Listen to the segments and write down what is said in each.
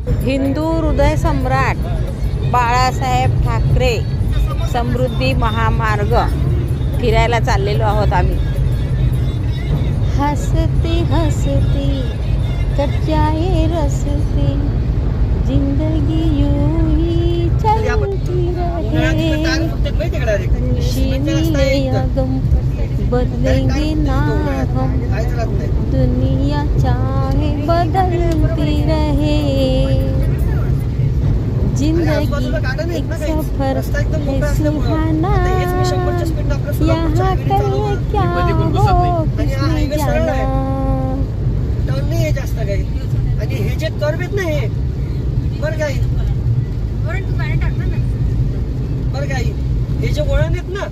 हिंदू हृदय सम्राट बाळासाहेब ठाकरे समृद्धी महामार्ग फिरायला चाललेलो आहोत आम्ही. हसते हसते कट जाए रस्ते जिंदगी यूं ही चलती रहे खुशी मिले या गम बदलेंगे ना हम दुनिया चाहे बदलती रहे जिंदगी एक सफर है सुहाना यहाँ कल क्या हो किसने जाना. टर्न नाही जास्त काही आणि हे जे कर्व आहेत ना हे बरं काही बरं काही हे जे वळण आहेत ना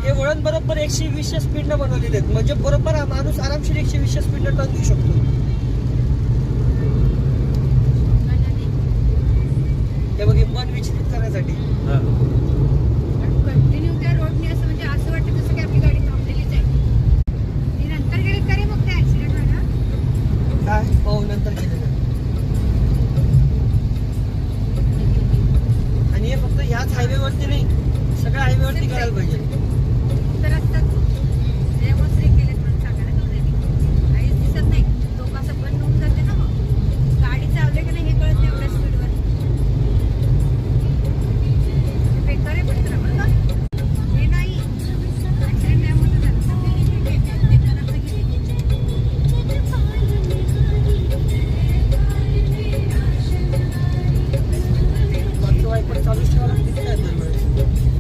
हे वळण बरोबर 120 स्पीड न बनवलेले आहेत म्हणजे बरोबर माणूस आरामशीर 120 स्पीड न टर्न घेऊ शकतो. हे बघ मन विचलित करण्यासाठी